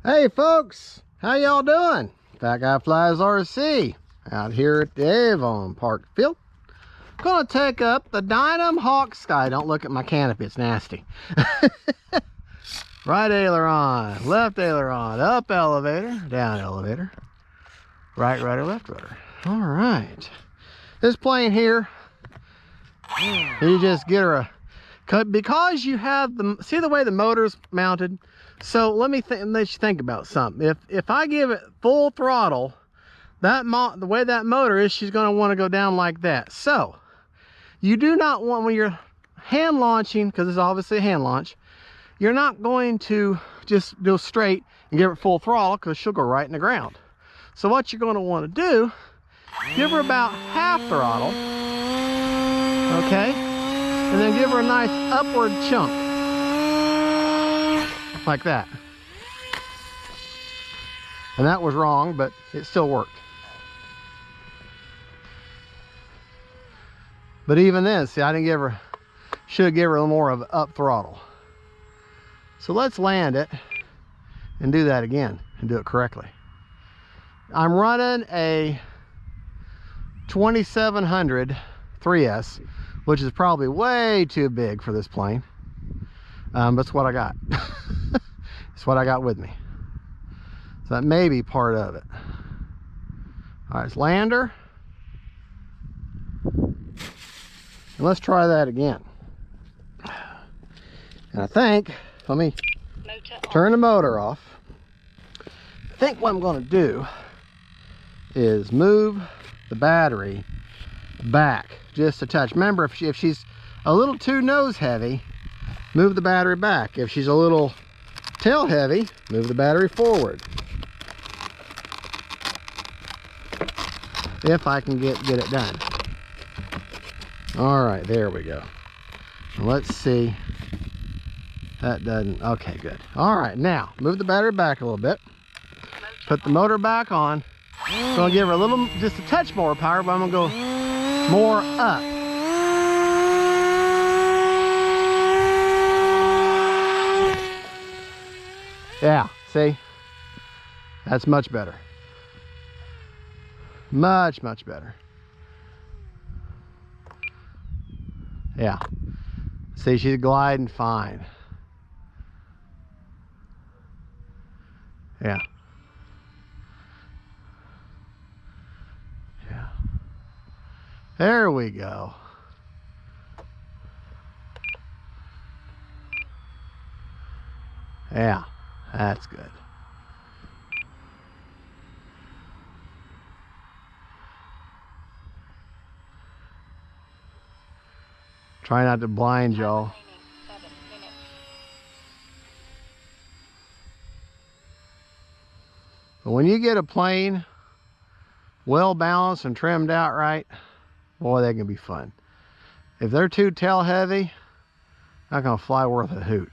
Hey folks, how y'all doing? Fat Guy Flies RC out here at the Avon Park Field. Gonna take up the Dynam Hawksky. Don't look at my canopy, it's nasty. Right aileron, left aileron, up elevator, down elevator, right rudder, left rudder. All right, this plane here, you just get her a cut because you have the, see the way the motor's mounted. So let you think about something. If I give it full throttle, the way that motor is, she's going to want to go down like that. So you do not want, when you're hand launching, because it's obviously a hand launch, you're not going to just go straight and give it full throttle, because she'll go right in the ground. So what you're going to want to do, give her about half throttle, okay, and then give her a nice upward chunk. Like that. And that was wrong, but it still worked. But even then, see, I didn't give her, should give her a little more of up throttle. So let's land it and do that again and do it correctly. I'm running a 2700 3S, which is probably way too big for this plane. But it's what I got. It's what I got with me. So that may be part of it. All right, let's land her. And let's try that again. And I think, let me turn the motor off. I think what I'm going to do is move the battery back just a touch. Remember, if she's a little too nose heavy, move the battery back. If she's a little tail heavy, move the battery forward. If I can get it done. All right, there we go. Let's see. That doesn't, okay, good. All right, now move the battery back a little bit. Put the motor back on. I'm gonna give her a little, just a touch more power, but I'm gonna go more up. Yeah, see? That's much better. Much better. Yeah. See, she's gliding fine. Yeah. Yeah. There we go. Yeah. That's good. Try not to blind y'all. But when you get a plane well balanced and trimmed out right, boy, they can be fun. If they're too tail heavy, not gonna fly worth a hoot.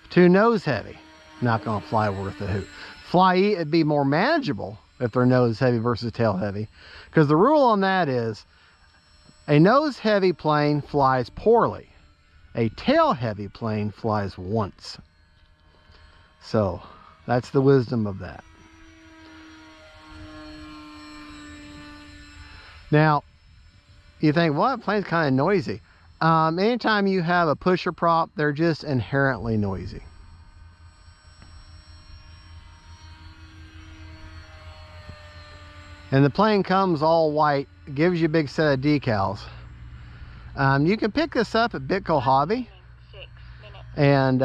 Too nose heavy, not gonna fly worth a hoot. It'd be more manageable if they're nose heavy versus tail heavy, because the rule on that is a nose heavy plane flies poorly. A tail heavy plane flies once. So that's the wisdom of that. Now you think, well, that plane's kind of noisy. Anytime you have a pusher prop, they're just inherently noisy. And the plane comes all white, gives you a big set of decals. You can pick this up at BitGo Hobby. And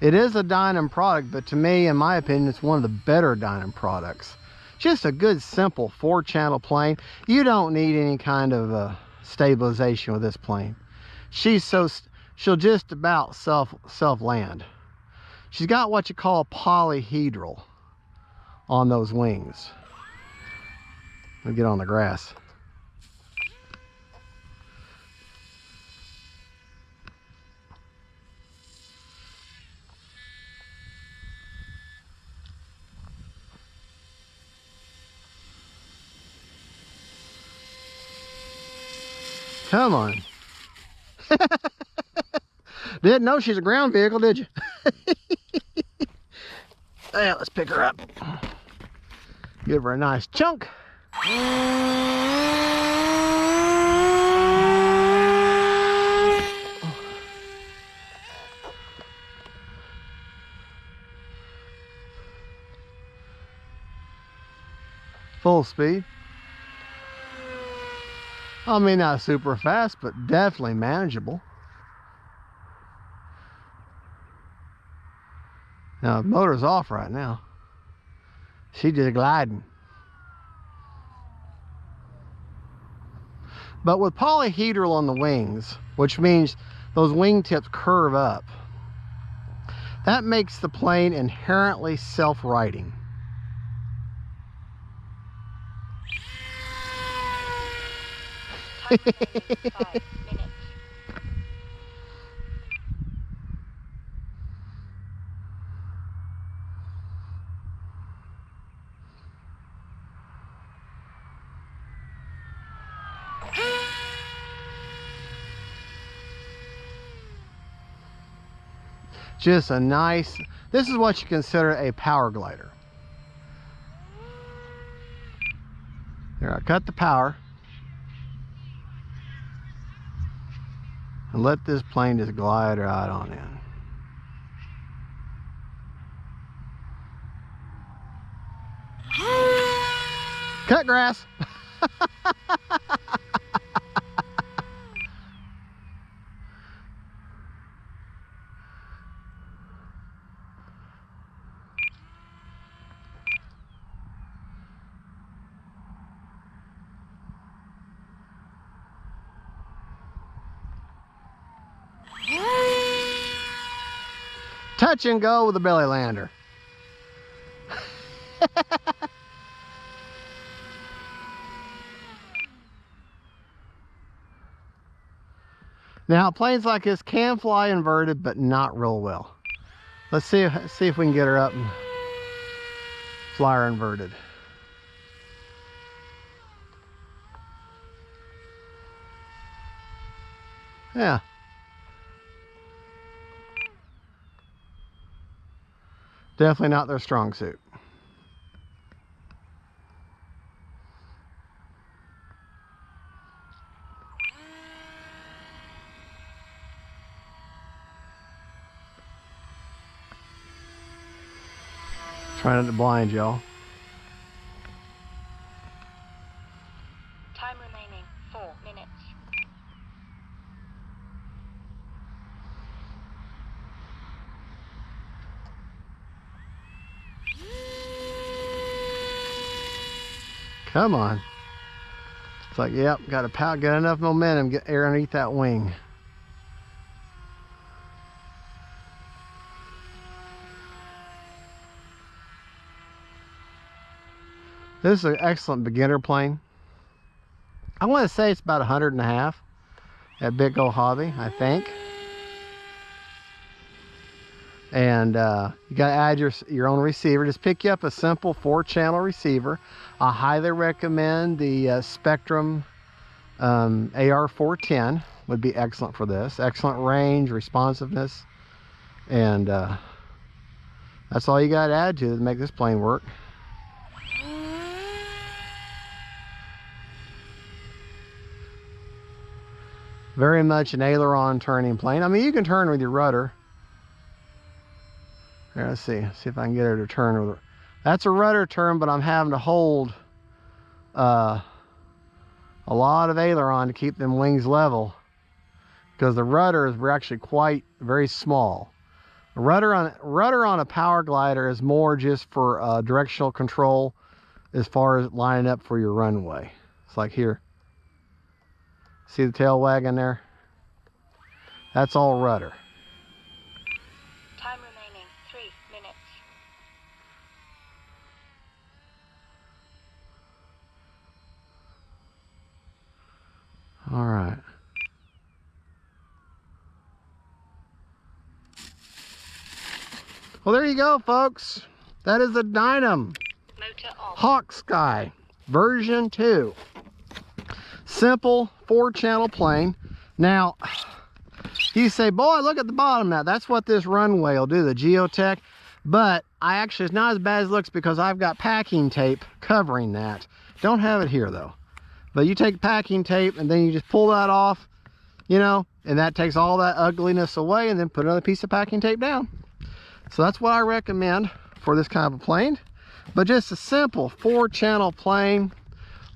it is a Dynam product, but to me, in my opinion, it's one of the better Dynam products. Just a good, simple 4-channel plane. You don't need any kind of stabilization with this plane. She'll just about self-land. She's got what you call polyhedral on those wings. Let me get on the grass. Come on. Didn't know she's a ground vehicle, did you? Yeah, let's pick her up. Give her a nice chunk. Full speed. I mean, not super fast, but definitely manageable. Now, the motor's off right now. She's just gliding. But with polyhedral on the wings, which means those wingtips curve up, that makes the plane inherently self-righting. Time remaining 5 minutes. Just a nice, this is what you consider a power glider. There, I cut the power. And let this plane just glide right on in. Cut grass. Touch and go with the belly lander. Now, planes like this can fly inverted, but not real well. Let's see if we can get her up and fly her inverted. Yeah. Definitely not their strong suit. Trying not to blind y'all. Time remaining 4 minutes. Come on. It's like, yep, got enough momentum, get air underneath that wing. This is an excellent beginner plane. I want to say it's about 150 at BitGo Hobby, I think. And you got to add your own receiver. Just pick you up a simple 4-channel receiver. I highly recommend the Spectrum AR410 would be excellent for this. Excellent range, responsiveness, and that's all you got to add to make this plane work. Very much an aileron turning plane. I mean, you can turn with your rudder. Here, let's see if I can get her to turn with her. That's a rudder turn, but I'm having to hold a lot of aileron to keep them wings level, because the rudder is actually very small. A rudder on a power glider is more just for directional control as far as lining up for your runway. It's like here. See the tail wagging there? That's all rudder. Time remaining 3 minutes. All right. Well, there you go, folks. That is the Dynam Motor off. Hawksky version 2. Simple 4-channel plane. Now, you say, boy, look at the bottom now. That's what this runway will do, the geotech. But actually, it's not as bad as it looks because I've got packing tape covering that. Don't have it here though. But you take packing tape and then you just pull that off, you know, and that takes all that ugliness away, and then put another piece of packing tape down. So that's what I recommend for this kind of a plane. But just a simple 4-channel plane,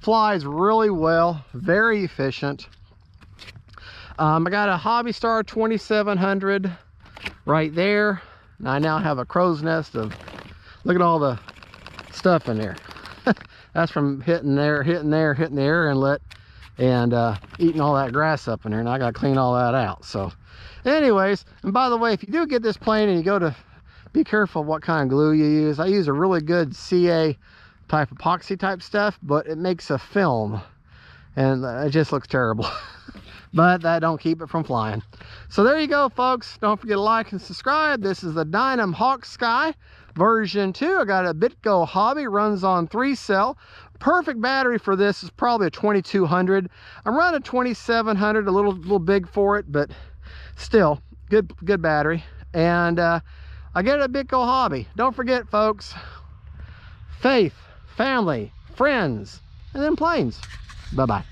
flies really well, very efficient. I got a Hobby Star 2700 right there. And I now have a crow's nest of, look at all the stuff in there. That's from hitting there, hitting there, hitting the air inlet, and eating all that grass up in there. And I got to clean all that out. So anyways, and by the way, if you do get this plane and you go to, be careful what kind of glue you use. I use a really good CA type epoxy type stuff, but it makes a film and it just looks terrible. But that don't keep it from flying. So there you go, folks. Don't forget to like and subscribe. This is the Dynam Hawksky version 2. I got a BitGo hobby, runs on 3-cell. Perfect battery for this is probably a 2200. I'm running a 2700, a little big for it, but still good battery. And I get it at BitGo hobby. Don't forget, folks, faith, family, friends, and then planes. Bye-bye.